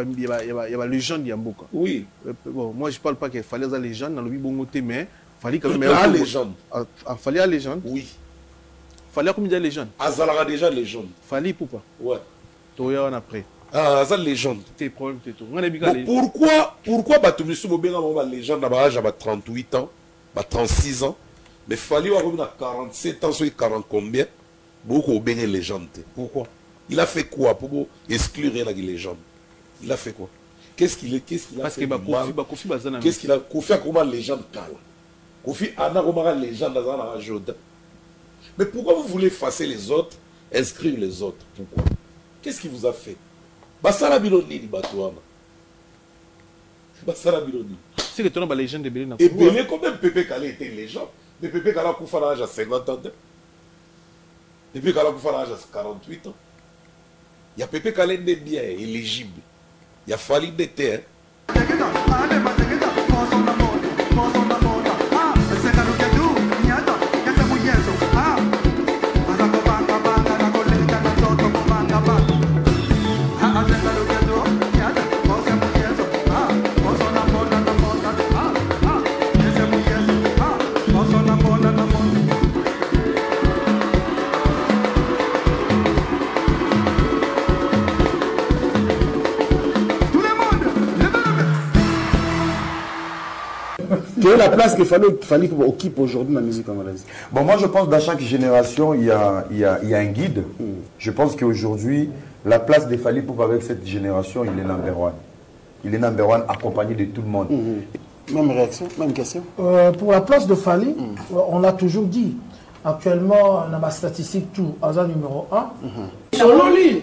il y a légende Yamboka. Oui. Bon, moi je parle pas qu'il fallait la légende dans le Bibongoté, mais fallait quand même. La légende. Fallait la légende. Oui. Fallait combien de légende? Azalara déjà légende. Fallait pour pas. Ouais. Toi après. Ah, ça légende. Tes problèmes, c'est tout. Pourquoi Batumisu Bobena ma légende à l'âge à 38 ans, à 36 ans, mais fallait avoir 47 ans, soit 40 combien, beaucoup au béné légende. Pourquoi? Il a fait quoi pour exclure la légende? Il a fait quoi? Qu'est-ce qu'il a parce fait? Qu'est-ce qu'il a Kofi a comment légende Kala? Kofi Anna comment légende dans la Jordan? Mais pourquoi vous voulez effacer les autres, inscrire les autres? Pourquoi? Qu'est-ce qu'il vous a fait? Basara Biloni, Batouama. Basara Biloni. C'est que tu as une légende de Belé. Et Belé, quand même, Pépé Kalé était légende. Mais Pépé Kalé a coupé à l'âge à 50 ans. Pépé Kalé a coupé à l'âge à 48 ans. Il y a Pépé Kalé des biens éligibles. Il y a fallu des terres. Quelle est la place qu'il fallait occupe aujourd'hui dans la musique congolaise? Bon, moi je pense que dans chaque génération, il y a un guide. Je pense qu'aujourd'hui, la place de Fally Ipupa avec cette génération, il est number one. Il est number one accompagné de tout le monde. Même réaction, même question. Pour la place de Fally, on l'a toujours dit. Actuellement, on a ma statistique tout, hasard numéro 1. Sololi,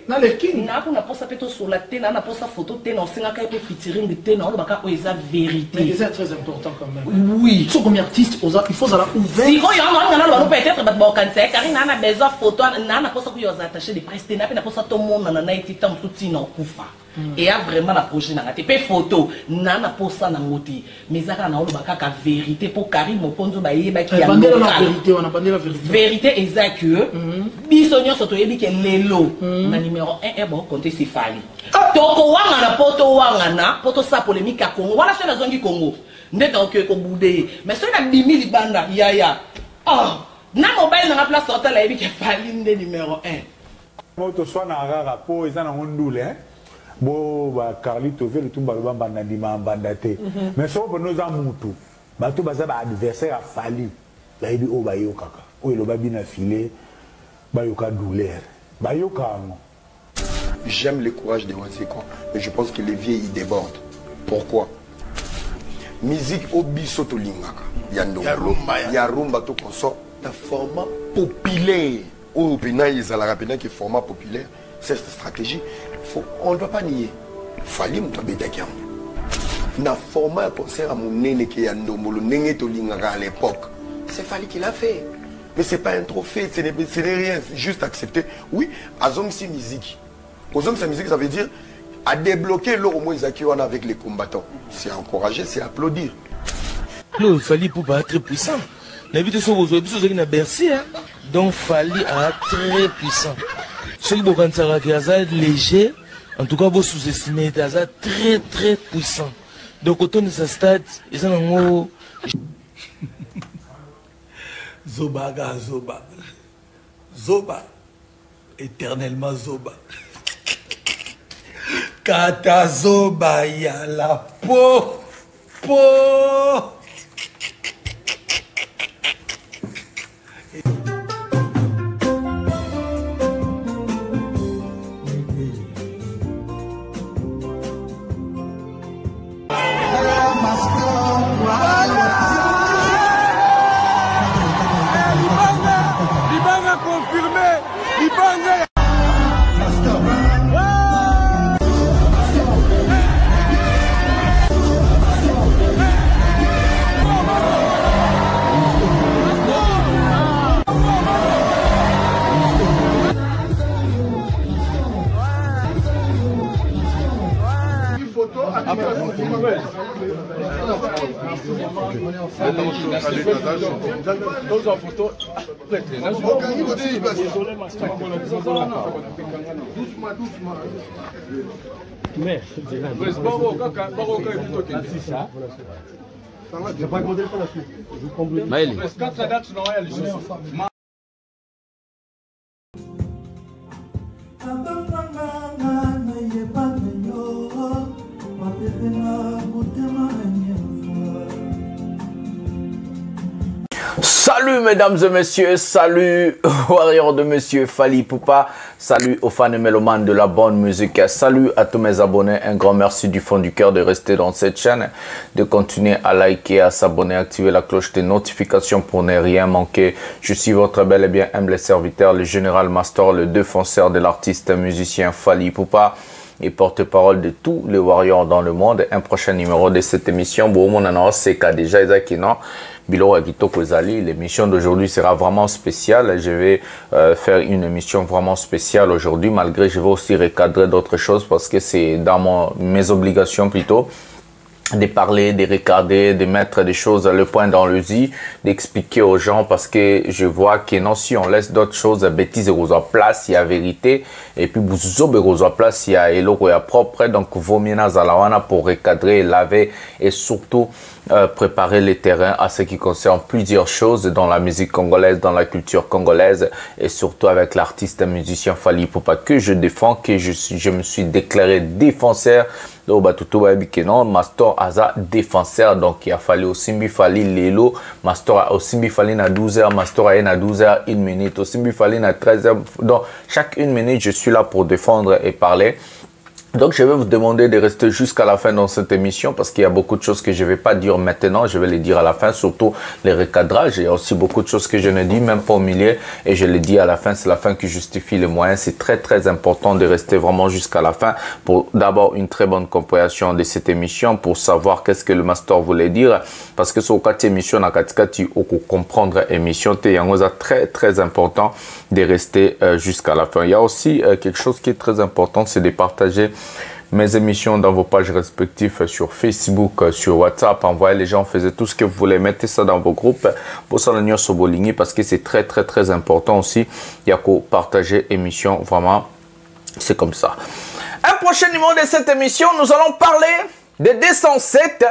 na le king. Na pour na posa peto sur la tête, na posa photo tête, on sait qu'à peut featuring de tête, on va eza vérité. Mais c'est très important quand même. Oui. Sur combien d'artistes, il faut ça ouvert. Si on y a un peut-être battre cancer, car na besoin photo, na posa que yoza attaché de presse, na posa tout monde na été tam soutien en kufa. Et a vraiment la projet na te photo, na posa na ngoti. Mais ça na olo baka vérité pour Karim Moponzo ba yeba ki ya vérité, on a pas dit la vérité. Vérité exacte que bisonyo soto yebi ke lelo na numéro 1 bon compter si Fally. Toko wanga na poto sa polémique à Congo. Voilà c'est la zone du Congo. Ndeta ok ko boudé. Mais c'est na bimi libanda ya. Ah, na mobile na place sorta la yebi ke Fally ndé numéro 1. Moto soit na rara po ils en ont ndoule hein. Bo ba Carlito veut tout baloba banda ndima banda te. Mais so bo nos amutu. Ba to baza ba adversaire a Fally. La yebi o ba yo kaka. O lo ba bina filé. Ba yo ka douleur. Ba yo ka no. J'aime le courage de Wanzeko, mais je pense que les vieux ils débordent. Pourquoi? Musique au bisoto lingaka. Ya rumba to konso. Un format populaire. Au pena ils la rapena qui format populaire. C'est cette stratégie. On ne doit pas nier. Fally muto bedaki. Na format concert à mon nene qui ya ndomolo nenge to lingaka à l'époque. C'est Fally qui l'a fait. Mais c'est pas un trophée, ce n'est rien, c'est juste accepter. Oui, Azong si musique. Azong si musique, ça veut dire à débloquer l'euro avec les combattants. C'est encourager, c'est applaudir. Non, Fally Ipupa très puissant. L'habitude sur vos habitudes, c'est Bercy. Donc Fally a très puissant. Ceux qui sont léger, en tout cas, vous sous-estimez, très très puissant. Donc autour de sa stade, ils sont en haut. Zoba, Zoba, éternellement Zoba. Kata Zoba, ya la po. Mais, Salut mesdames et messieurs, salut warriors de monsieur Fally Ipupa, salut aux fans et mélomanes de la bonne musique, salut à tous mes abonnés, un grand merci du fond du cœur de rester dans cette chaîne, de continuer à liker, à s'abonner, activer la cloche des notifications pour ne rien manquer. Je suis votre bel et bien humble serviteur, le général Master, le défenseur de l'artiste musicien Fally Ipupa et porte-parole de tous les warriors dans le monde. Un prochain numéro de cette émission, l'émission d'aujourd'hui sera vraiment spéciale. Je vais faire une émission vraiment spéciale aujourd'hui, malgré je vais aussi recadrer d'autres choses parce que c'est dans mes obligations plutôt de parler, de regarder, de mettre des choses le point dans le zi, d'expliquer aux gens parce que je vois que non, si on laisse d'autres choses, bêtises en place, il y a vérité, et puis bouzobe en place, il y a eloko ya propre, donc vaut mieux nazalawana pour recadrer, laver et surtout préparer les terrains à ce qui concerne plusieurs choses dans la musique congolaise, dans la culture congolaise et surtout avec l'artiste musicien Fally Ipupa que je défends, que je me suis déclaré défenseur. Master Aza défenseur, donc il a fallu au Simbi Fally Lelo, Master au Simbi Fally na 12h, Master a na 12h, 1 minute, au Simbi Fally na 13h, donc chaque 1 minute je suis là pour défendre et parler. Donc je vais vous demander de rester jusqu'à la fin dans cette émission parce qu'il y a beaucoup de choses que je ne vais pas dire maintenant, je vais les dire à la fin, surtout les recadrages. Il y a aussi beaucoup de choses que je ne dis même pas au milieu et je les dis à la fin, c'est la fin qui justifie les moyens. C'est très très important de rester vraiment jusqu'à la fin pour d'abord une très bonne compréhension de cette émission, pour savoir qu'est-ce que le master voulait dire parce que sur cette émission, pour comprendre l'émission, c'est très très important de rester jusqu'à la fin. Il y a aussi quelque chose qui est très important, c'est de partager mes émissions dans vos pages respectives sur Facebook, sur WhatsApp. Envoyez les gens, faites tout ce que vous voulez, mettez ça dans vos groupes pour ça l'union sur Boligny parce que c'est très très très important aussi. Il y a qu'à partager émission, vraiment c'est comme ça. Un prochain numéro de cette émission, nous allons parler de 207.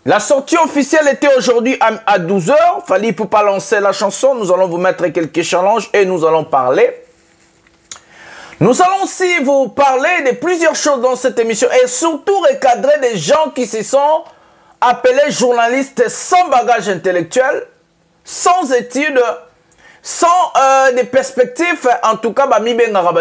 La sortie officielle était aujourd'hui à 12h. Fally Ipupa lancer la chanson. Nous allons vous mettre quelques challenges et nous allons parler. Nous allons aussi vous parler de plusieurs choses dans cette émission et surtout recadrer des gens qui se sont appelés journalistes sans bagage intellectuel, sans études, sans des perspectives. En tout cas,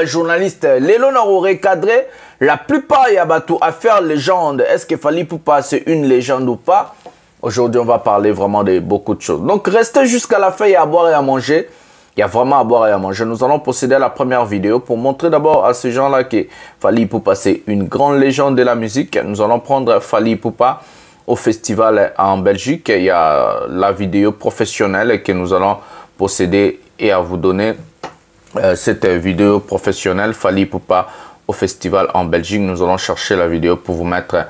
journaliste. Les lots n'ont recadré. La plupart, il y a à faire légende. Est-ce que Fally Ipupa c'est une légende ou pas? Aujourd'hui, on va parler vraiment de beaucoup de choses. Donc, restez jusqu'à la fin, il y a à boire et à manger. Il y a vraiment à boire et à manger. Nous allons procéder à la première vidéo pour montrer d'abord à ces gens-là que Fally Ipupa c'est une grande légende de la musique. Nous allons prendre Fally Ipupa au festival en Belgique. Il y a la vidéo professionnelle que nous allons procéder et à vous donner cette vidéo professionnelle Fally Ipupa au festival en Belgique. Nous allons chercher la vidéo pour vous mettre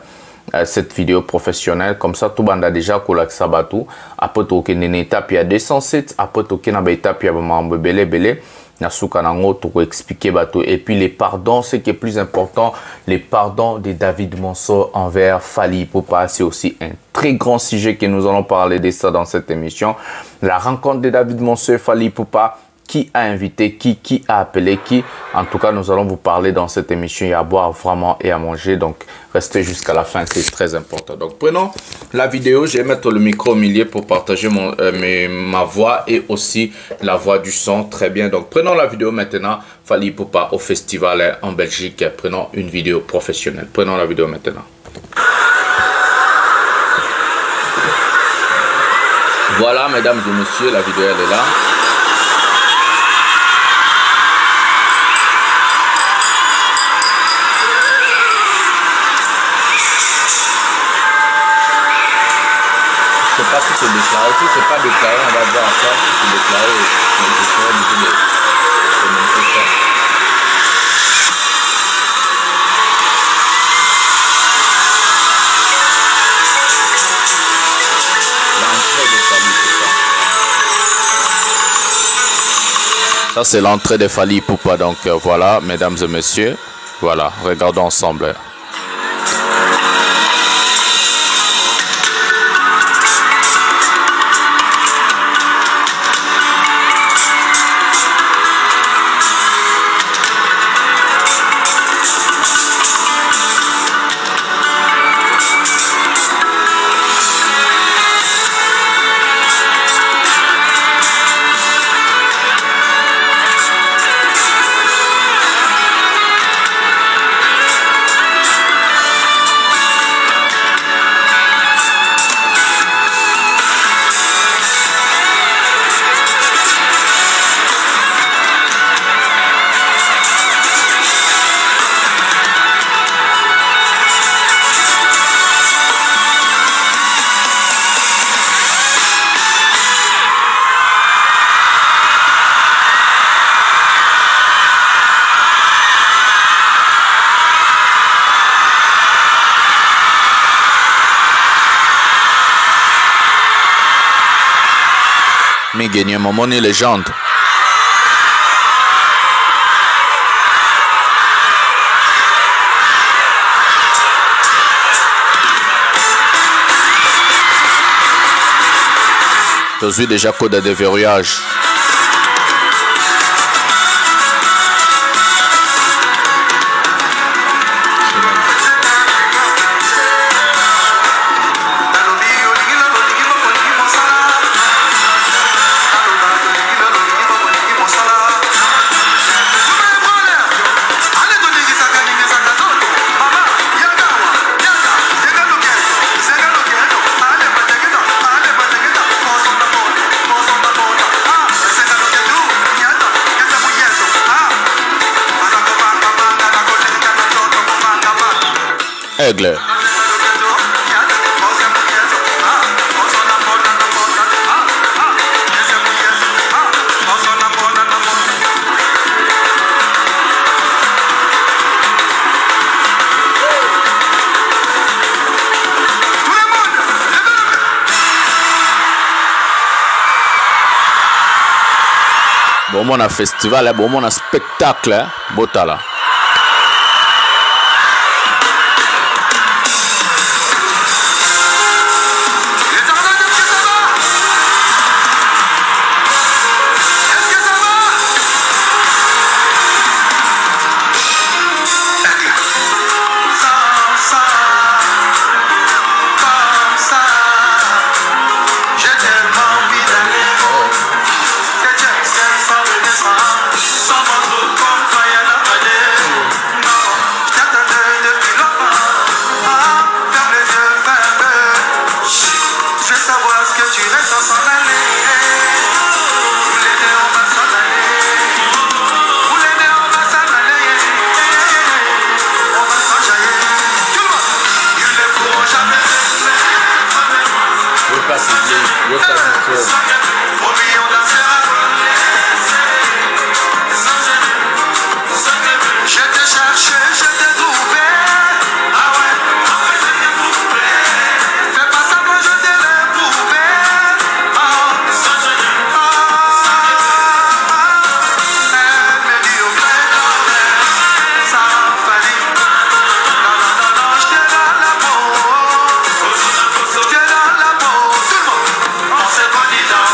cette vidéo professionnelle comme ça tout banda déjà kolak sabatu après toke nene étape ya 207 après toke na ba étape ya mambo belé na suka nango to expliquer bateau et puis les pardons, ce qui est plus important, les pardons de David Monceau envers Fally Ipupa, c'est aussi un très grand sujet que nous allons parler de ça dans cette émission. La rencontre de David Monceau et Fally Ipupa, qui a invité qui a appelé qui. En tout cas, nous allons vous parler dans cette émission. Il y a à boire vraiment et à manger. Donc, restez jusqu'à la fin, c'est très important. Donc, prenons la vidéo. Je vais mettre le micro au milieu pour partager ma voix et aussi la voix du son. Très bien. Donc, prenons la vidéo maintenant. Fally Ipupa au festival en Belgique. Prenons une vidéo professionnelle. Prenons la vidéo maintenant. Voilà, mesdames et messieurs, la vidéo, elle est là. Je ne sais pas si c'est déclaré. Si ce n'est pas déclaré, on va voir ça. Si c'est déclaré, on sera obligé de montrer ça. L'entrée de Fally Ipupa. Ça, c'est l'entrée de Fally Ipupa. Donc voilà, mesdames et messieurs. Voilà, regardons ensemble. Mais gagner un moment une légende. Je suis déjà code de verrouillage. Aigle. Bon, on a festival, bon, on a spectacle, Botala. Bonita.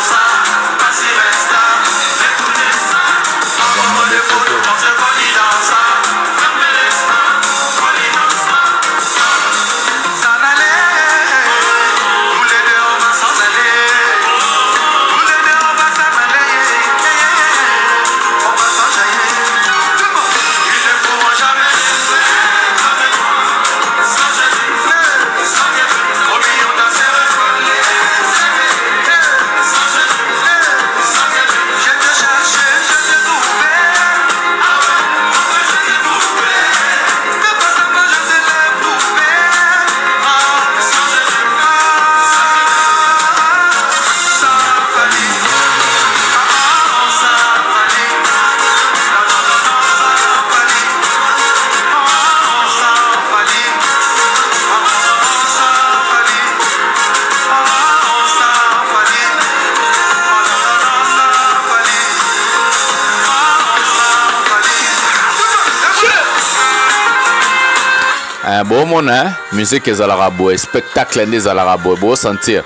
bomona musique ezalaka boye spectacle nde ezalaka boye bosentir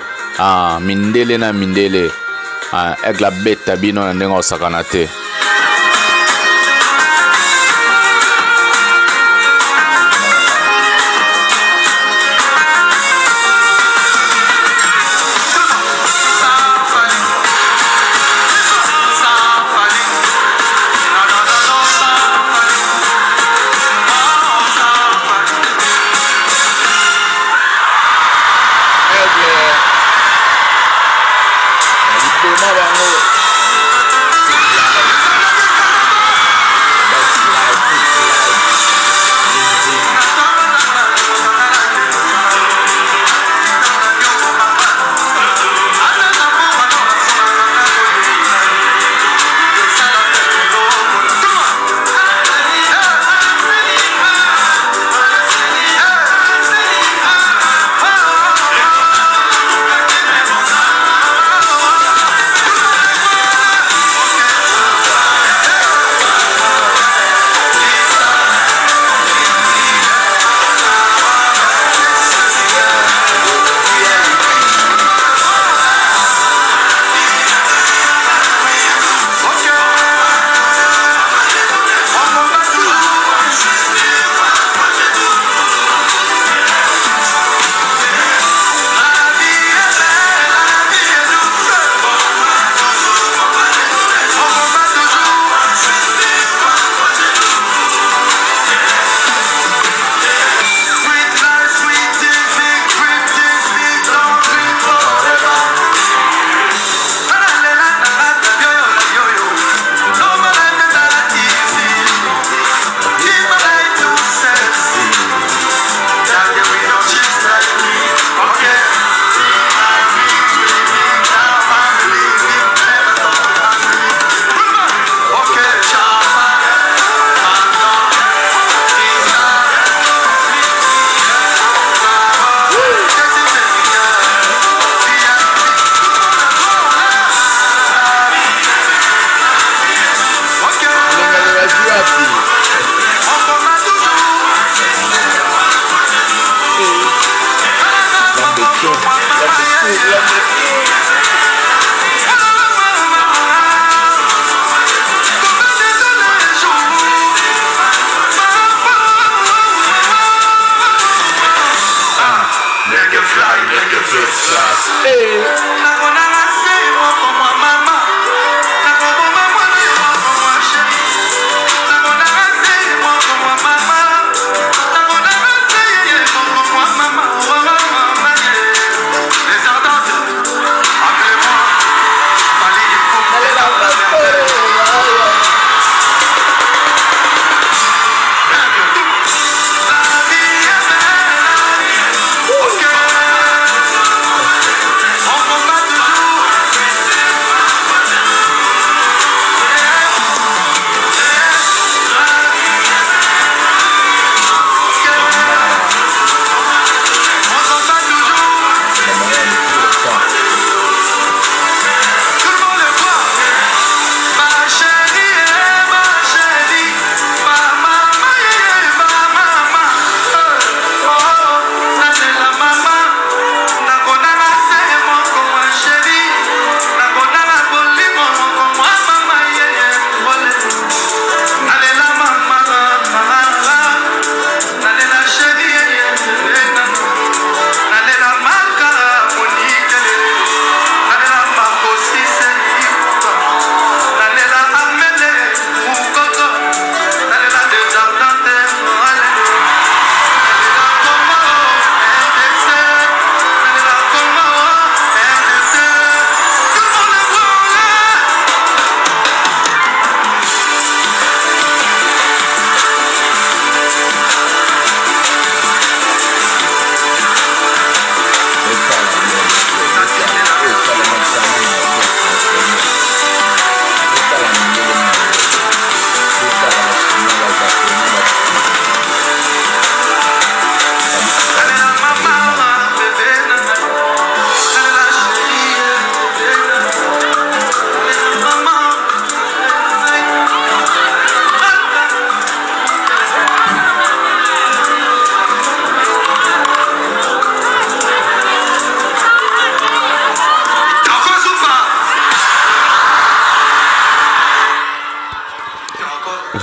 mindele na mindele aigle abeta bino na ndenge osakana te.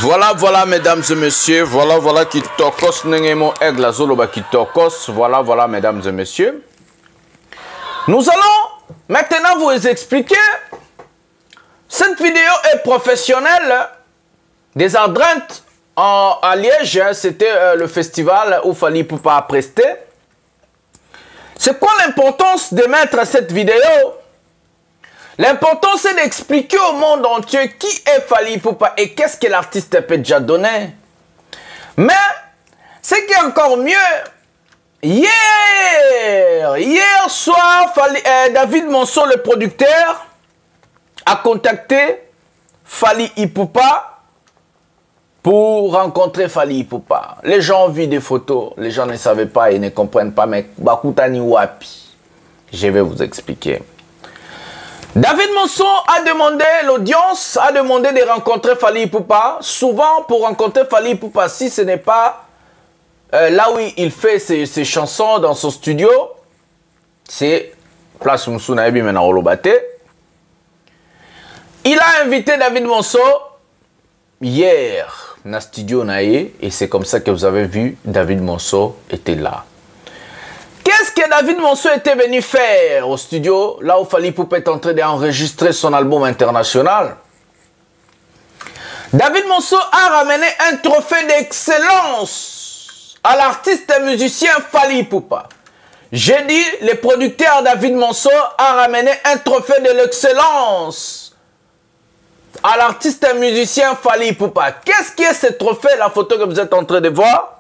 Voilà, mesdames et messieurs. Voilà, qui tokos nengemo egla zoloba qui tokos. Voilà, mesdames et messieurs. Nous allons maintenant vous expliquer. Cette vidéo est professionnelle des Ardentes à Liège. C'était le festival où Fally Ipupa a presté. C'est quoi l'importance de mettre cette vidéo? L'important, c'est d'expliquer au monde entier qui est Fally Ipupa et qu'est-ce que l'artiste peut déjà donner. Mais, ce qui est encore mieux, hier soir, David Monceau, le producteur, a contacté Fally Ipupa pour rencontrer Fally Ipupa. Les gens ont vu des photos, les gens ne savaient pas et ne comprennent pas, mais Bakutani Wapi. Je vais vous expliquer. David Monceau a demandé, l'audience a demandé de rencontrer Fally Ipupa. Souvent, pour rencontrer Fally Ipupa, si ce n'est pas là où il fait ses chansons dans son studio, c'est Place Moussounaebi Menarolobate. Il a invité David Monceau hier dans le studio Naé et c'est comme ça que vous avez vu David Monceau était là. Qu'est-ce que David Monceau était venu faire au studio, là où Fally Ipupa est en train d'enregistrer son album international? David Monceau a ramené un trophée d'excellence à l'artiste et musicien Fally Ipupa. J'ai dit, le producteur David Monceau a ramené un trophée de l'excellence à l'artiste et musicien Fally Ipupa. Qu'est-ce qui est ce trophée, la photo que vous êtes en train de voir?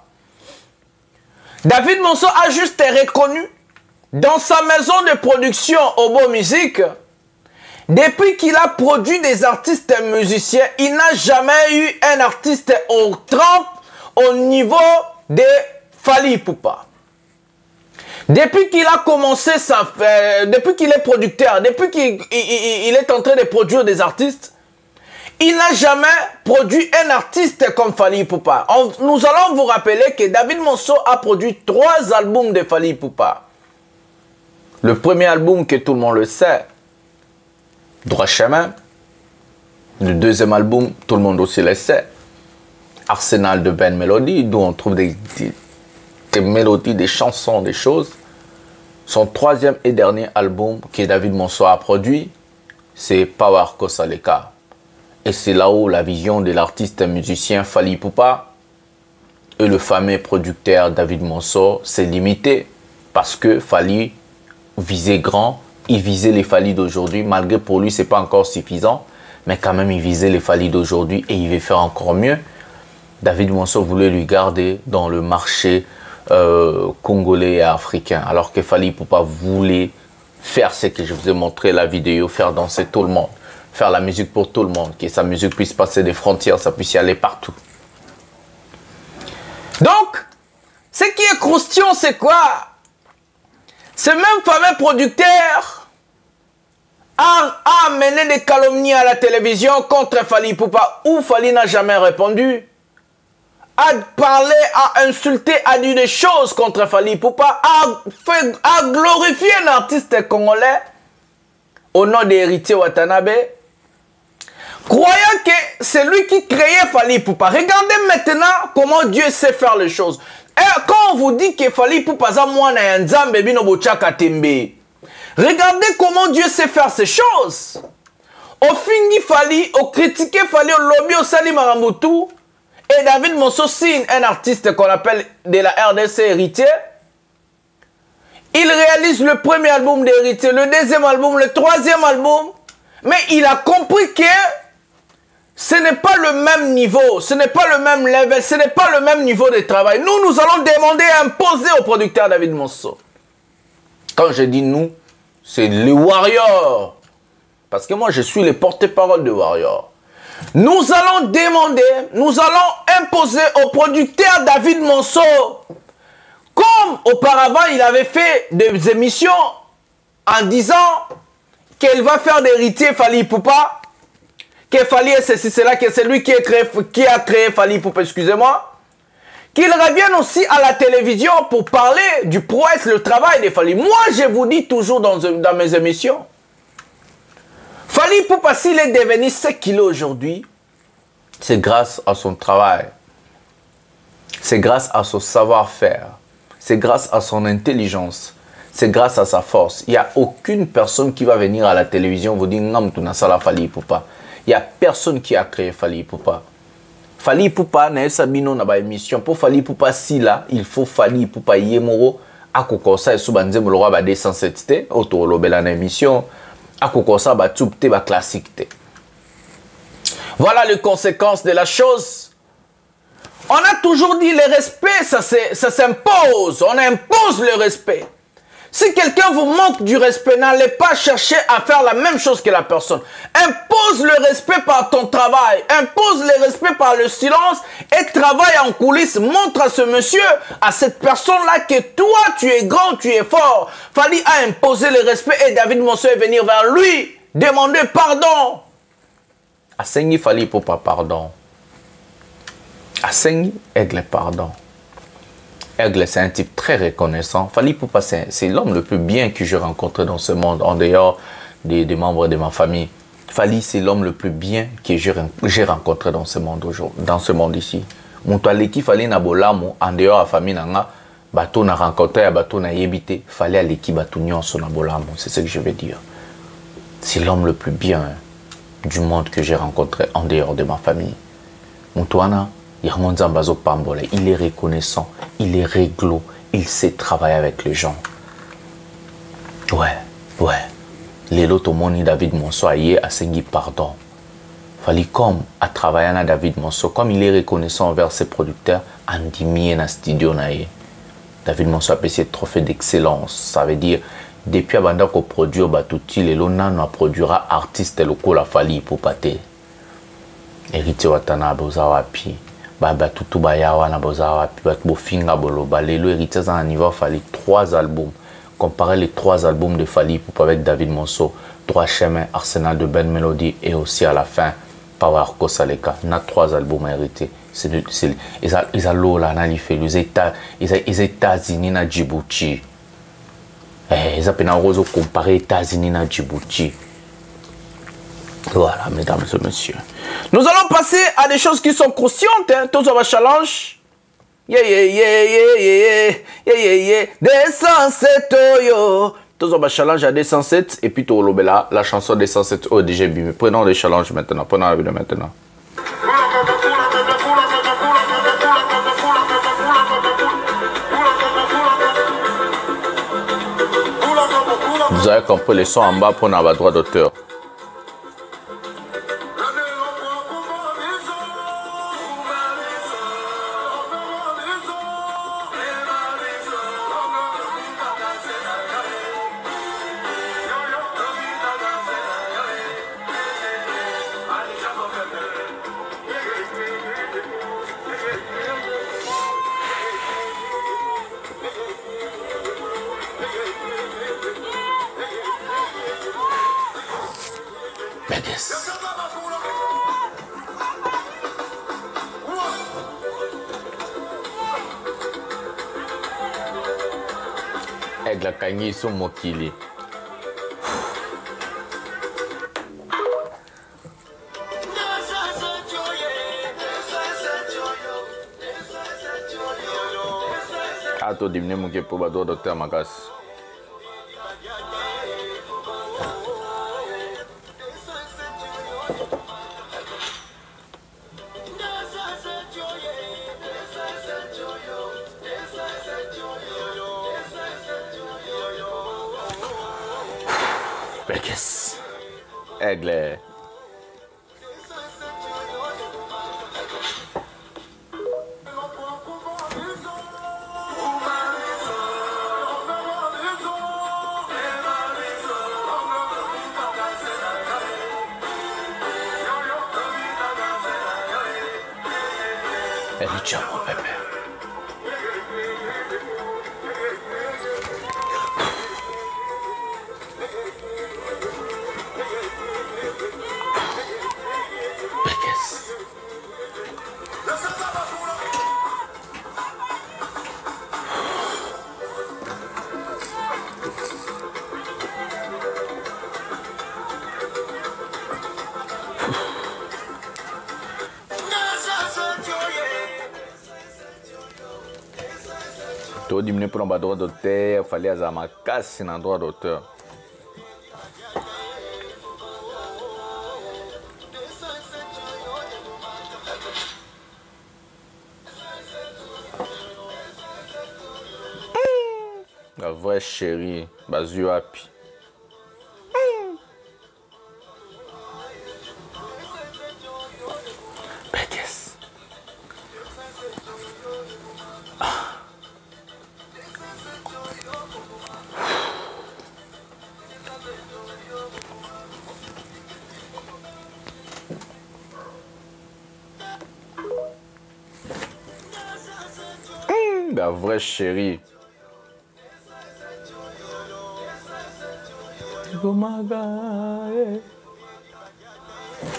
David Monceau a juste reconnu dans sa maison de production Obo Music, depuis qu'il a produit des artistes et musiciens, il n'a jamais eu un artiste au trempe au niveau de Fally Ipupa. Depuis qu'il a commencé depuis qu'il est producteur, depuis qu'il est en train de produire des artistes, il n'a jamais produit un artiste comme Fally Ipupa. Nous allons vous rappeler que David Monceau a produit 3 albums de Fally Ipupa. Le premier album que tout le monde le sait, Droit Chemin. Le deuxième album, tout le monde aussi le sait, Arsenal de Ben Melody, d'où on trouve des mélodies, des chansons, des choses. Son troisième et dernier album que David Monceau a produit, c'est Power Kosaleka. Et c'est là où la vision de l'artiste et musicien Fally Ipupa et le fameux producteur David Monceau s'est limitée. Parce que Fally visait grand, il visait les Fally d'aujourd'hui. Malgré pour lui, ce n'est pas encore suffisant. Mais quand même, il visait les Fally d'aujourd'hui et il veut faire encore mieux. David Monceau voulait lui garder dans le marché congolais et africain. Alors que Fally Ipupa voulait faire ce que je vous ai montré la vidéo, faire danser tout le monde. Faire la musique pour tout le monde, que sa musique puisse passer des frontières, ça puisse y aller partout. Donc, ce qui est croustillant, c'est quoi? Ce même fameux producteur a amené des calomnies à la télévision contre Fally Ipupa, où Fally n'a jamais répondu, a parlé, a insulté, a dit des choses contre Fally Ipupa, a glorifié un artiste congolais au nom d'Héritier Watanabe, croyant que c'est lui qui créait Fally Ipupa. Regardez maintenant comment Dieu sait faire les choses. Et quand on vous dit que Fally Ipupa regardez comment Dieu sait faire ces choses. Au fini Fally, au critiqué Fally, au lobby, au Sali Maramoutou, et David Monceau signe un artiste qu'on appelle de la RDC Héritier. Il réalise le premier album d'Héritier, le deuxième album, le troisième album. Mais il a compris que ce n'est pas le même niveau, ce n'est pas le même level, ce n'est pas le même niveau de travail. Nous allons demander, imposer au producteur David Monceau. Quand je dis nous, c'est les Warriors. Parce que moi, je suis le porte-parole de Warriors. Nous allons demander, nous allons imposer au producteur David Monceau, comme auparavant il avait fait des émissions en disant qu'il va faire d'héritier Fally Ipupa, que Fally est ceci, c'est là, que c'est lui qui a créé Fally Ipupa, excusez-moi, qu'il revienne aussi à la télévision pour parler du prouesse, le travail de Fally. Moi, je vous dis toujours dans mes émissions, Fally Ipupa, s'il est devenu 5 kilos aujourd'hui, c'est grâce à son travail. C'est grâce à son savoir-faire. C'est grâce à son intelligence. C'est grâce à sa force. Il n'y a aucune personne qui va venir à la télévision vous dire Ngam tu n'as Fally Ipupa. Il n'y a personne qui a créé Fally Ipupa. Fally Ipupa n'a sabino na ba émission. Pour Fally Ipupa si là, il faut Fally Ipupa yemoro. Akokosa et soubanze moloa ba 207 te. Auto lobela na émission. Akokosa ba tube te ba classique te. Voilà les conséquences de la chose. On a toujours dit le respect, ça s'impose. On impose le respect. Si quelqu'un vous manque du respect, n'allez pas chercher à faire la même chose que la personne. Impose le respect par ton travail. Impose le respect par le silence et travaille en coulisses. Montre à ce monsieur, à cette personne-là que toi, tu es grand, tu es fort. Fally a imposé le respect et David Monceau est venu vers lui demander pardon. Asengi Fally Ipupa pardon. Asengi Aigle pardon. Aigle, c'est un type très reconnaissant. Fally Ipupa, c'est l'homme le plus bien que j'ai rencontré dans ce monde, en dehors des membres de ma famille. Fally, c'est l'homme le plus bien que j'ai rencontré dans ce monde aujourd'hui, dans ce monde ici. Mon toileki Fally na bolamo, en dehors de la famille nanga, bateau na rencontré, bateau na yebité, Fally aleki bateau nyonso na bolamo, c'est ce que je veux dire. C'est l'homme le plus bien du monde que j'ai rencontré en dehors de ma famille. Mon toana, il est reconnaissant, il est réglo, il sait travailler avec les gens. Ouais. Les lots moni David Monceau a sengi pardon. Fally comme à travailler avec David Monceau, comme il est reconnaissant envers ses producteurs, andimie na studio nae. David Monceau a payé trophée d'excellence. Ça veut dire depuis abanda ko produire batuti les lots nano produira artiste local la Fally Ipupa te. Héritier watana bozawapi. Batutu bayawa na bozawa puis bofinga boloba lelo héritier à niveau Fally 3 albums. Comparer les 3 albums de Fally Ipupa avec David Monceau, 3 chemins, Arsenal de belles mélodies et aussi à la fin Power Kosaleka. On a 3 albums hérités. Ils ont l'eau là, les États-Unis na Djibouti. Ils ont comparé États-Unis na Djibouti. Voilà, mesdames et messieurs. Nous allons passer à des choses qui sont conscientes. Hein. Tous on va challenge. Yeah. 207 yo. Tous on va challenge à 207. Et puis tout l'obéla, la chanson 207 au DGB. Prenons les challenges maintenant. Prenons la vidéo maintenant. Vous avez compris les sons en bas pour avoir droit d'auteur. Aigle Kangi son mokili. Ato dimne muke po ba do docteur Magas. Bekes. Aigle. Ericha, mon bébé. to diminuer pour le droit d'auteur, fallait avoir ma casse dans droit d'auteur. La vraie chérie, Bazu Happy. Bekes. La vraie chérie.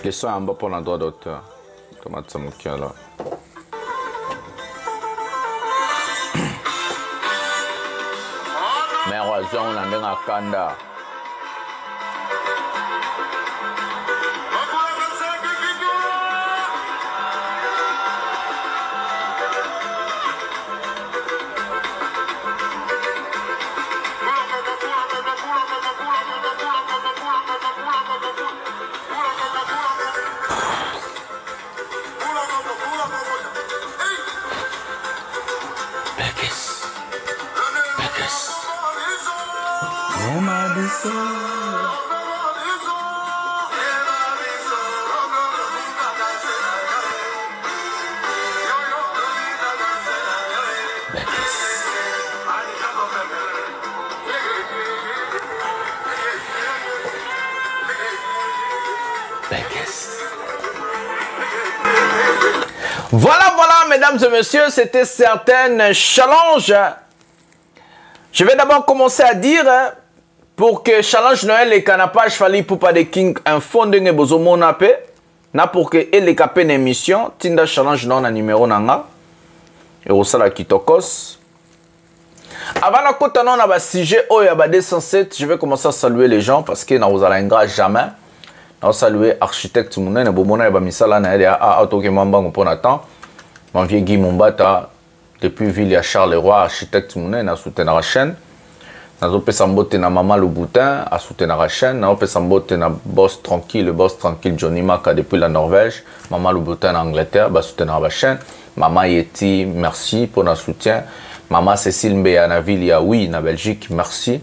Les sons en bas pour l'endroit d'auteur. Tomate Samoukia là. Mais raison, on a mis un kanda. Voilà, mesdames et messieurs, c'était certaines challenges. Je vais d'abord commencer à dire, pour que challenge Noël et canapage fallait pour pas de King info de bozomo nape, na pour que les capé une émission, tinda challenge non na numéro nanga, et au sala kitokos. Avant la côte non na sujet oh ya ba 207, je vais commencer à saluer les gens parce que na vous allez ingrat jamais. On saluer architecte Mounene Bomona et Bamisala na a autoke mamba ngopona mon vieux Guy Mombata depuis ville à Charleroi architecte Mounene a soutenu la chaîne. Nazo pesa mbote na Mama Louboutin a soutenu la chaîne. Nazo pesa mbote na boss tranquille Johnny Maka depuis la Norvège. Mama Louboutin en Angleterre ba soutenu la chaîne. Mama Yeti merci pour notre soutien. Mama Cécile Mbea na ville ya oui na Belgique merci.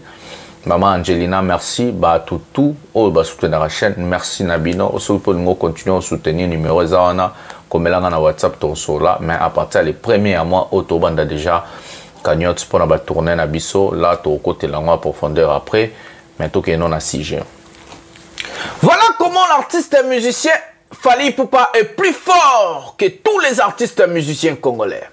Maman Angelina, merci. Bah, tout, oh, bah, soutenir la chaîne. Merci, Nabino. Aussi, pour nous continuer à soutenir le numéro Zawana. Comme là, on a WhatsApp, ton là. Mais à partir des premiers mois, Autobanda déjà, cagnotte pour la tournée Nabiso. Là, tu côté la profondeur après. Mais tout est non à 6G. Voilà comment l'artiste musicien Fally Ipupa est plus fort que tous les artistes musiciens congolais.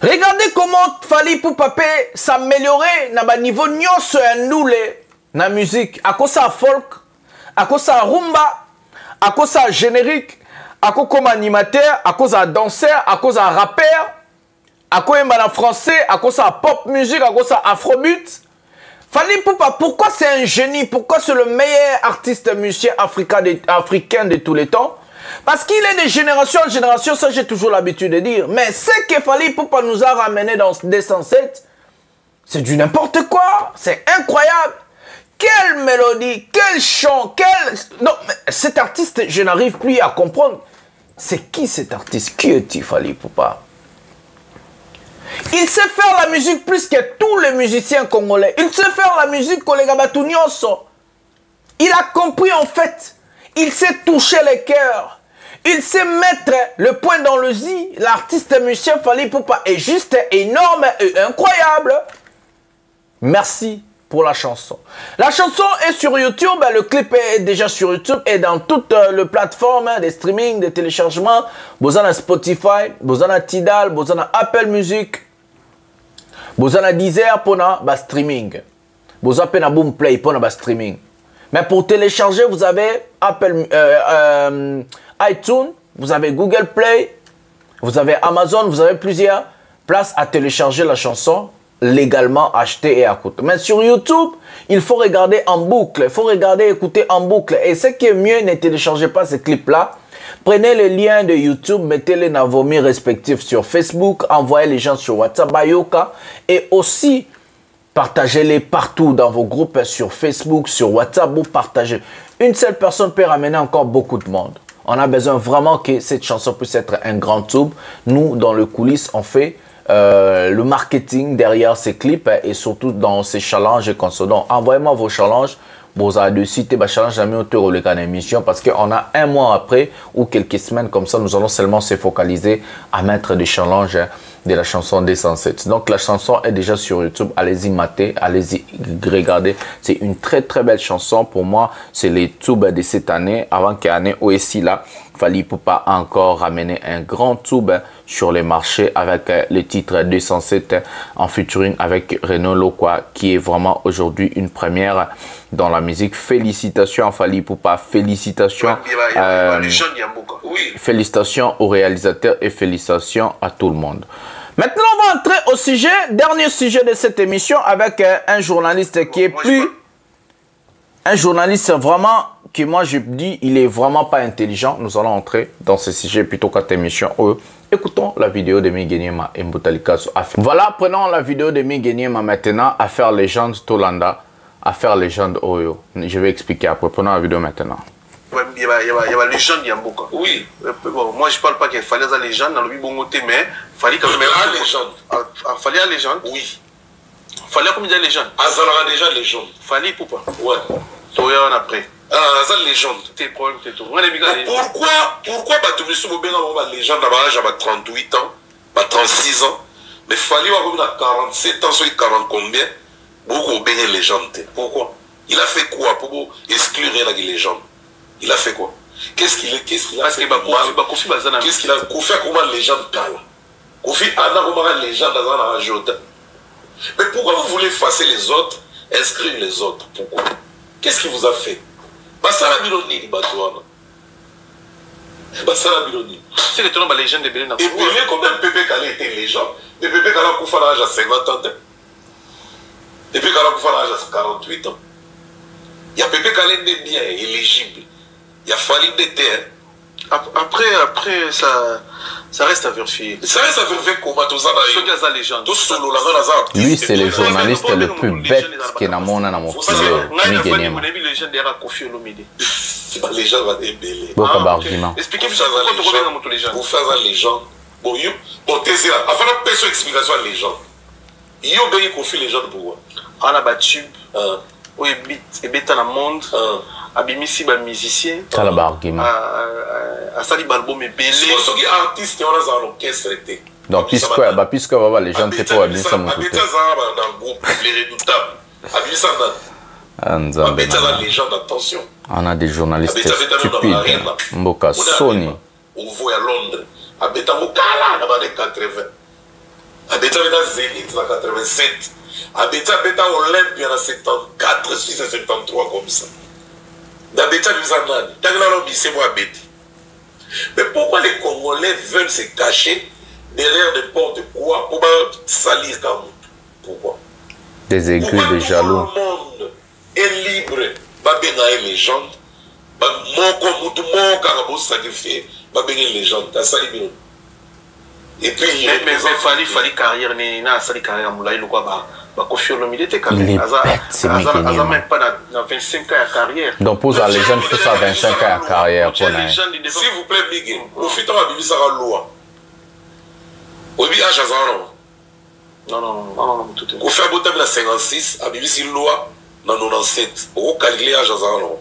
Regardez comment Fally Ipupa peut s'améliorer dans le niveau nyonso ya ndule na musique. À cause de folk, à cause de rumba, à cause de générique, à cause comme animateur, à cause de danseur, à cause de rappeur, à cause de français, à cause de pop musique, à cause de afrobeat. Fally Ipupa, pourquoi c'est un génie? Pourquoi c'est le meilleur artiste musicien africain de tous les temps? Parce qu'il est de génération en génération, ça j'ai toujours l'habitude de dire. Mais ce que Fally Ipupa nous a ramené dans 207, c'est du n'importe quoi. C'est incroyable. Quelle mélodie, quel chant, quel... Non, mais cet artiste, je n'arrive plus à comprendre. C'est qui cet artiste? Qui est-il, Fally Ipupa? Il sait faire la musique plus que tous les musiciens congolais. Il sait faire la musique collègue Batunyonso. Il a compris en fait. Il sait toucher les cœurs. Il sait mettre le point dans le zi. L'artiste musicien Fally Ipupa est juste énorme et incroyable. Merci pour la chanson. La chanson est sur YouTube. Le clip est déjà sur YouTube et dans toutes les plateformes de streaming, de téléchargement. Vous avez Spotify, vous avez Tidal, vous avez Apple Music, vous avez Deezer pour le streaming. Vous avez Boomplay pour le streaming. Mais pour télécharger, vous avez Apple, iTunes, vous avez Google Play, vous avez Amazon, vous avez plusieurs places à télécharger la chanson, légalement acheter et écouter. Mais sur YouTube, il faut regarder en boucle, il faut regarder et écouter en boucle. Et ce qui est mieux, ne téléchargez pas ces clips-là. Prenez les liens de YouTube, mettez-les dans vos mails respectifs sur Facebook, envoyez les gens sur WhatsApp, Bayoka, et aussi partagez-les partout dans vos groupes sur Facebook, sur WhatsApp, vous partagez. Une seule personne peut ramener encore beaucoup de monde. On a besoin vraiment que cette chanson puisse être un grand tube. Nous, dans le coulisses, on fait le marketing derrière ces clips et surtout dans ces challenges et conso. Donc, envoyez-moi vos challenges. Vous avez de citer ma challenge jamais auteur au émission parce qu'on a un mois après ou quelques semaines comme ça, nous allons seulement se focaliser à mettre des challenges de la chanson des 107. Donc la chanson est déjà sur YouTube, allez-y mater, allez-y regarder. C'est une très très belle chanson pour moi. C'est les tubes de cette année. Avant qu'il y ait année aussi là, Fally Ipupa a encore ramené un grand tube sur les marchés avec le titre 207 en featuring avec Renaud Lokwa qui est vraiment aujourd'hui une première dans la musique. Félicitations à Fally Ipupa, félicitations, félicitations aux réalisateurs et félicitations à tout le monde. Maintenant, on va entrer au sujet, dernier sujet de cette émission avec un journaliste qui est plus... Un journaliste vraiment, qui moi je dis, il est vraiment pas intelligent. Nous allons entrer dans ce sujet plutôt qu'à cette émission. Écoutons la vidéo de Migueniema et Mbutalikasu. Voilà, prenons la vidéo de Migueniema maintenant, Affaire légende Tolanda, Affaire légende Oyo. Je vais expliquer après, prenons la vidéo maintenant. Il y a la légende Yamboka. Oui. Bon, moi je parle pas qu'il fallait la légende dans le bon côté, mais fallait quand même la légende. Fallait la légende. Oui. Fallait combien de légendes? Azalera déjà légende. Fallait Ipupa. Ouais. Toya on après. Azal légende. T'es problème t'es tout. Pourquoi Batumisu Bobenga ma légende à l'âge à 38 ans, 36 ans, mais fallait avoir 47 ans, soit 40 combien? Beaucoup bien légende. Pourquoi? Il a fait quoi pour exclure la légende? Il a fait quoi? Qu'est-ce qu'il a fait? Qu'est-ce qu'il a fait comme légende Kala? Kofi Anna comme légende dans la région. Mais pourquoi vous voulez effacer les autres, inscrire les autres? Pourquoi? Qu'est-ce qu'il vous a fait? Basara Biloni, Batouana. Basara Biloni. C'est le tournoi de la légende de Bénin. Et Bénin, combien de Pépé Kala était légende? Et Pépé Kala Koufa l'âge à 50 ans. Et Pépé Kala Koufa l'âge à 48 ans. Il y a Pépé Kala des biens éligibles. Il y a Fally d'été. Après, ça reste à vérifier. Ça reste à vérifier comment tout ça va la légende. Lui, c'est le journaliste le plus bête qui n'a mon nom au C'est la légende va débêler. Beaucoup d'arguments. Expliquez-vous ça, pourquoi tu reviens dans mon légende? Pour faire la légende. Bon, t'es là. Avant la personne explication à la légende. Il y a bien qu'on légende pour on a battu. Oui, et bête dans le monde. Abimisi ba musicien. Ça la argument. Asali balbo me belé. Ceux qui artistes on a dans l'orchestre été. Donc puisque va les gens c'est pour Abimisa mon côté. Abimisa dans le groupe les redoutables. Abimisa dans les gens d'attention. On a des journalistes stupides. Mboka Sony. On voit à Londres. Abeta Mokala dans les 80. Abeta dans Zénith dans 87. Abeta Olympia dans 74, 6 et 73 comme ça. Mais pourquoi les Congolais veulent se cacher derrière n'importe quoi pour salir Kamout? Pourquoi? Des aiguilles de jaloux. Tout le monde est libre. Babena est légende. Mon carabo sacrifié. Babena est légende. Et puis il y a Fally carrière n'a sali carrière moulay le quoi Kofi Olomide était quand même. Il a même pas dans 25 ans de carrière. Donc pour la légende, il faut ça 25 ans de carrière. S'il vous plaît, Miguel, Kofi t'en a bibi ça la loi. Obi a Jazaro. Non, tout est. Kofi a boté dans 56, a bibi si loi dans 97. Au calculé à Jazaro.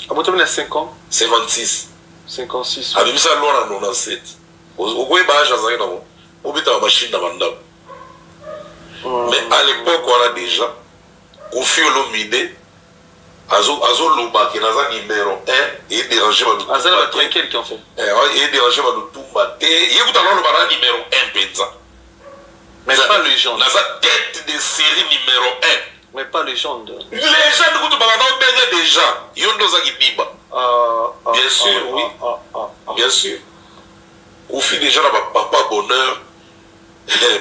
A boté dans 5 ans. 56. 56. A bibi ça loi dans 97. Au quoi ba Jazaro non. Obi ta machine dans mandam. Mais à l'époque, on a déjà Kofi Olomide, Azo Loba, qui est dans numéro 1, et dérangé par le Azal va tranquille qui en fait. Et dérangé par le Toumba. Et il y a le numéro 1, Penza. Mais pas légende. Dans sa tête de série numéro 1. Mais pas légende. Légende, vous déjà. Il y a un Biba. Bien sûr, oui. Bien sûr. Kofi déjà, papa bonheur.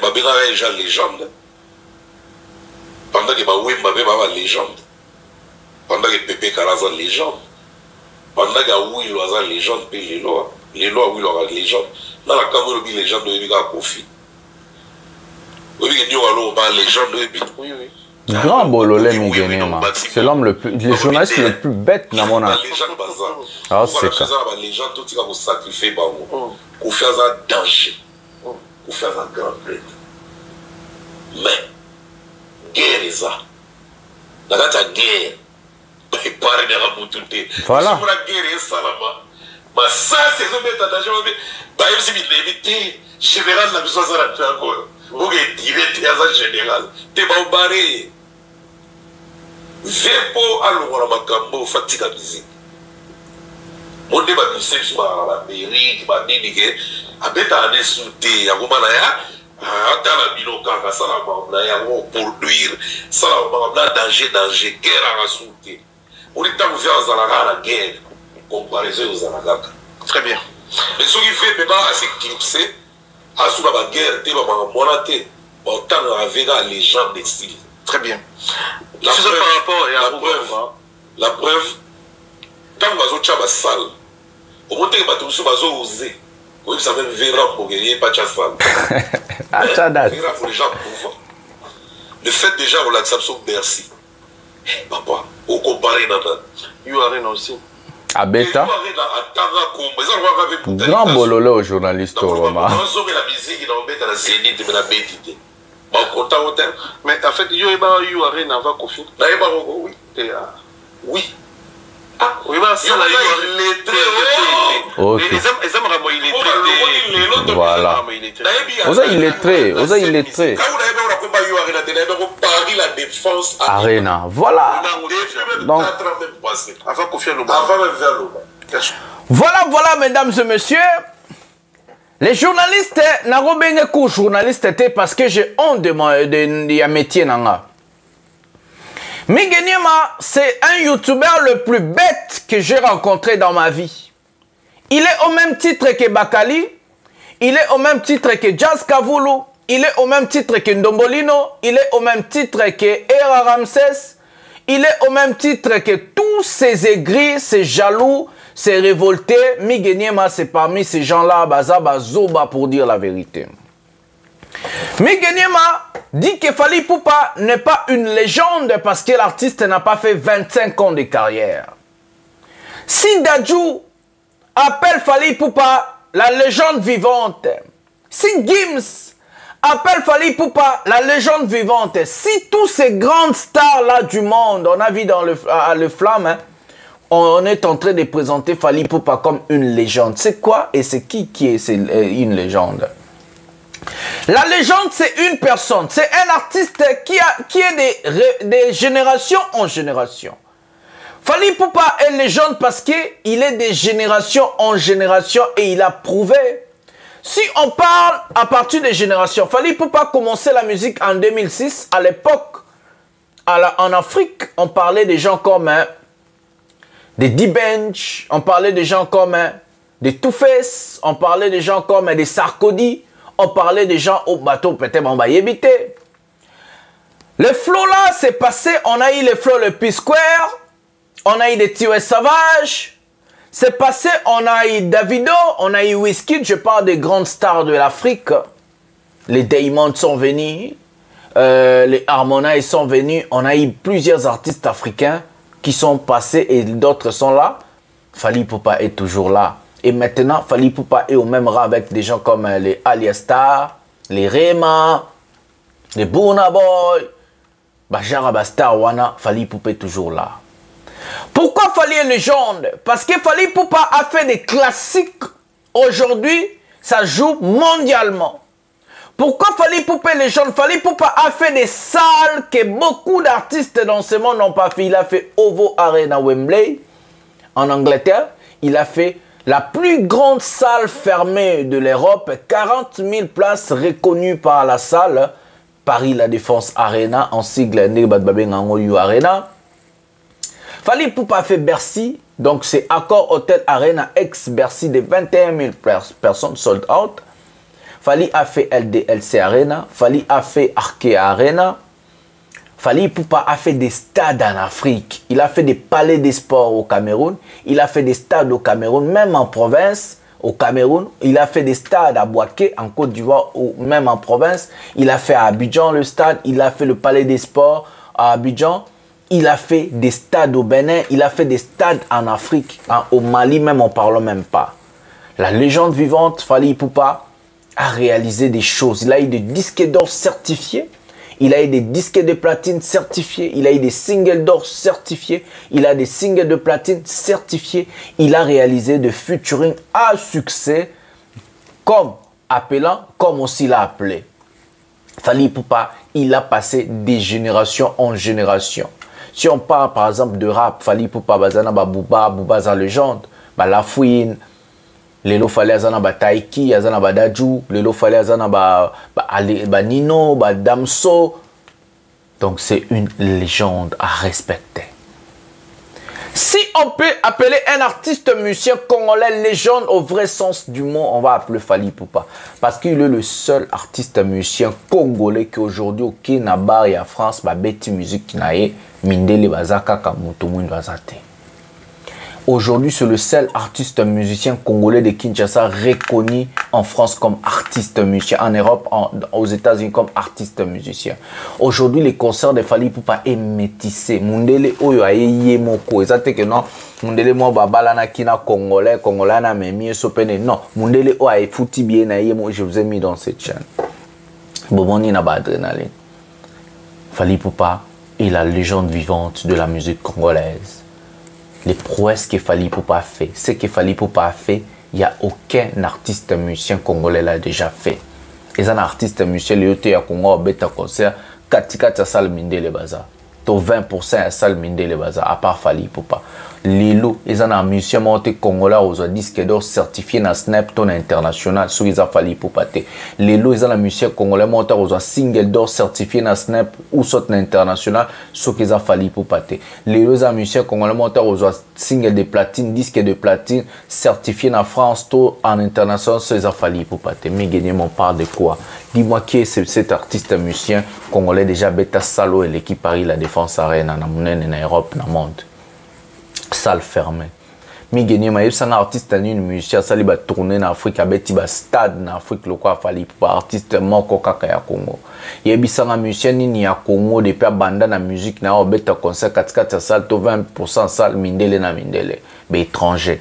Babena est déjà légende. Pendant que Wemba est légende. Pendant que Pépé Kalaza légende. pendant que oui, il y a légende, puis les lois, oui, il y a légende. Dans la Cameroun, il y a légende, il y a Kofi. Oui, il y a légende, oui, oui. Grand Bololé Miguenema, c'est l'homme le plus, le journaliste le plus bête dans mon âge. Ah, c'est ça. Les gens, tout ça, vous sacrifiez, vous faites un danger, vous faites un grand bled. Mais, guerre est ça. La guerre, préparez les ramoutoutes. Voilà. La guerre est ça là-bas. Mais ça, c'est ce que vous danger. Bah, il s'est évité, général, la puissance de la Tchako. Vous êtes direct, général. T'es pas barré. Vepo alongwa na makambo fatika musique. Monde ba musique ba la mairie ba nini ke abeta ane souté ya komana ya ata la biloka ka sala ba ya ko produire sala ba danger guerre à souté. On est dans la guerre comparé aux Zanagaka. Très bien. Mais ce qui fait maintenant à s'éclipser à sous la guerre te ba monaté autant avec les gens des styles. Très bien. La preuve, tant que tu as une salle, au moment où tu as osé, oui, ça même verra pour gagner pas de salle. Le fait déjà, on l'a dit, Bercy. Papa, au comparé, il y a rien aussi. À Beta. Grand bololo au journaliste au Roma. Mais en fait, il y a rien avant Kofi. Oui. Oui. Ah, oui, ça là, il est très. Ok. Voilà. Il est très. Arena. Voilà. Donc. Voilà, mesdames et messieurs. Les journalistes, n'ont journaliste parce que j'ai honte de mon métier. Miguenema, c'est un youtubeur le plus bête que j'ai rencontré dans ma vie. Il est au même titre que Bakali, il est au même titre que Jazz Kavulu, il est au même titre que Ndombolino, il est au même titre que Era Ramsès, il est au même titre que tous ces aigris, ces jaloux, ces révoltés. Miguenema, c'est parmi ces gens-là, Bazaba Zoba pour dire la vérité. Miguenema dit que Fally Ipupa n'est pas une légende parce que l'artiste n'a pas fait 25 ans de carrière. Si Dadju appelle Fally Ipupa la légende vivante, si Gims appelle Fally Ipupa la légende vivante, si tous ces grandes stars-là du monde, on a vu dans le Flamme, hein, on est en train de présenter Fally Ipupa comme une légende. C'est quoi et c'est qui est une légende? La légende, c'est une personne. C'est un artiste qui est des générations en génération. Fally Ipupa est légende parce qu'il est des générations en génération et il a prouvé. Si on parle à partir des générations, Fally Ipupa a commencé la musique en 2006. À l'époque, en Afrique, on parlait des gens comme des D-Bench, on parlait des gens comme des Two-Face, on parlait des gens comme des Sarkodie, on parlait des gens au bateau, peut-être on va y éviter. Le flow là, c'est passé, on a eu le flow le P-Square, on a eu des T.O.S. Savage, c'est passé, on a eu Davido, on a eu Wizkid, je parle des grandes stars de l'Afrique. Les Diamonds sont venus, les Harmonize sont venus, on a eu plusieurs artistes africains qui sont passés et d'autres sont là. Fally Ipupa est toujours là. Et maintenant, Fally Ipupa est au même rang avec des gens comme les Aliastar, les Rema, les Burna Boy, Bajara Bastar, Wana. Fally Ipupa est toujours là. Pourquoi Fally est légende? Parce que Fally Ipupa a fait des classiques. Aujourd'hui, ça joue mondialement. Pourquoi Fally Ipupa est légende? Fally Ipupa a fait des salles que beaucoup d'artistes dans ce monde n'ont pas fait. Il a fait OVO Arena Wembley en Angleterre. Il a fait la plus grande salle fermée de l'Europe, 40 000 places reconnues par la salle, Paris La Défense Arena, en sigle Arena. Fally Ipupa a fait Bercy, donc c'est Accor Hotel Arena ex-Bercy de 21 000 personnes sold out. Fally a fait LDLC Arena, Fally a fait Arkea Arena, Fally Ipupa a fait des stades en Afrique. Il a fait des palais des sports au Cameroun. Il a fait des stades au Cameroun, même en province, au Cameroun. Il a fait des stades à Bouaké, en Côte d'Ivoire, même en province. Il a fait à Abidjan le stade. Il a fait le palais des sports à Abidjan. Il a fait des stades au Bénin. Il a fait des stades en Afrique. Au Mali, même, on ne parle même pas. La légende vivante, Fally Ipupa, a réalisé des choses. Il a eu des disques d'or certifiés. Il a eu des disques de platine certifiés. Il a eu des singles d'or certifiés. Il a des singles de platine certifiés. Il a réalisé des featuring à succès, comme appelant, comme aussi l'a appelé. Fally Ipupa, il a passé des générations en génération. Si on parle par exemple de rap, Fally Ipupa, Bazana, Bouba, Bouba, sa légende, La Fouine, Lelo Fally azana ba Taiki, azana ba Dadju, Lelo Fally azana ba Nino, ba Damso. Donc c'est une légende à respecter. Si on peut appeler un artiste musicien congolais légende au vrai sens du mot, on va appeler Fally Ipupa. Parce qu'il est le seul artiste musicien congolais qui aujourd'hui au Kinabar et en France, ba beti musique nae, mindele bazaka kamutumu bazate. Aujourd'hui, c'est le seul artiste musicien congolais de Kinshasa reconnu en France comme artiste musicien, en Europe, aux États-Unis comme artiste musicien. Aujourd'hui, les concerts de Fally Ipupa est métissé. Mundele oyo aye moko. Exacte que non, Mundele mo babala na kina congolais na memi sopene. Non, Mundele o aye fouti bien na mo. Je vous ai mis dans cette chaîne. Boboni na ba adrénaline. Fally Ipupa est la légende vivante de la musique congolaise. Les prouesses que Fally Ipupa a fait, ce que Fally Ipupa a fait, il n'y a aucun artiste musicien congolais l'a déjà fait. Et un artiste musicien, le yote ya Congo, beta concert, katikati ya salle mindele baza. To 20% ya salle mindele baza, à part Fally Ipupa. Lilo, ils ont un musicien monté congolais aux disques d'or certifié dans Snapton international, sous ils ont Fally Ipupa. Lilo, ils ont un musicien congolais monté aux single d'or certifié dans Snap ou sort international, sous ils ont Fally Ipupa. Lilo, ils ont un musicien congolais monté aux single de platine, disque de platine certifié en France, tout en international, sous ils ont Fally Ipupa. Mais gagné mon part de quoi? Dis-moi qui est cet artiste musicien congolais déjà bêta salo et l'équipe Paris La Défense Arena, en Europe, dans le monde. Salle fermée. Mi gagné ma yebsanga artiste ni musicien sali ba tourner en Afrique abeti ba stade en Afrique loko Fally Ipupa artiste moko kaka ya Congo. Yebisanga musicien ni ya Congo depuis banda na musique na obeta concert 4 salle to 20% salle mindele na mindele be étranger.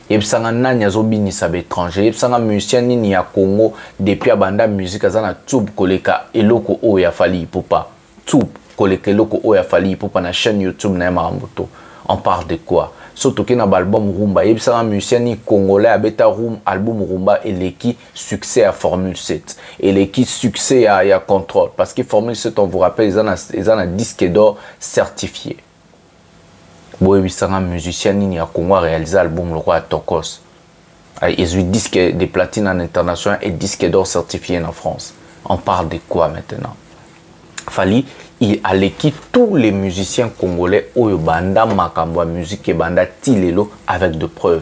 Yebisanga nani azobinisa be étranger. Yebisanga musicien ni ya Congo depuis banda musique azana tube koleka eloko o ya Fally Ipupa. Tube koleka eloko o ya Fally Ipupa na chaîne YouTube na Maramboto. On parle de quoi? Surtout qu'il y a un album Rumba. Il y a un musicien congolais à bêta album Rumba et l'équipe succès à Formule 7. Et l'équipe succès à Contrôle. Parce que Formule 7, on vous rappelle, ils ont un disque d'or certifié. Bon, il y a un musicien qui a réalisé l'album Le Roi à Tokos. Ils ont un disque de platine en international et disque d'or certifié en France. On parle de quoi maintenant? Fally, il a l'équipe tous les musiciens congolais oyo banda makambo musique et banda tilelo avec de preuves.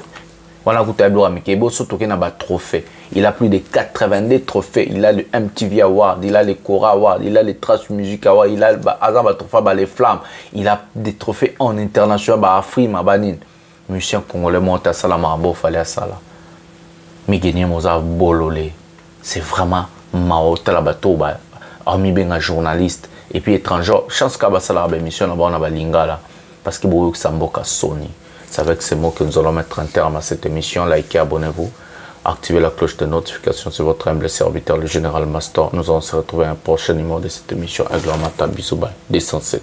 Voilà tableau amikebo surtout qu'il a ba trophées. Il a plus de 82 trophées, il a le MTV Award, il a les Cora Award, il a les Trash Music Award, il a azaba trophée les flammes, il a des trophées en international ba Afrima banin. Musicien congolais monta sala marbo fallait sala. Mi gagné moza bololé. C'est vraiment maota la bateau ba hormis bien un journaliste. Et puis étranger, chance qu'à la émission on a lingala parce que beaucoup samboka Sony. C'est avec ces mots que nous allons mettre un terme à cette émission. Likez, abonnez-vous, activez la cloche de notification sur votre humble serviteur, le Général Master. Nous allons se retrouver à un prochain numéro de cette émission. Aglamata Bisouba, D107.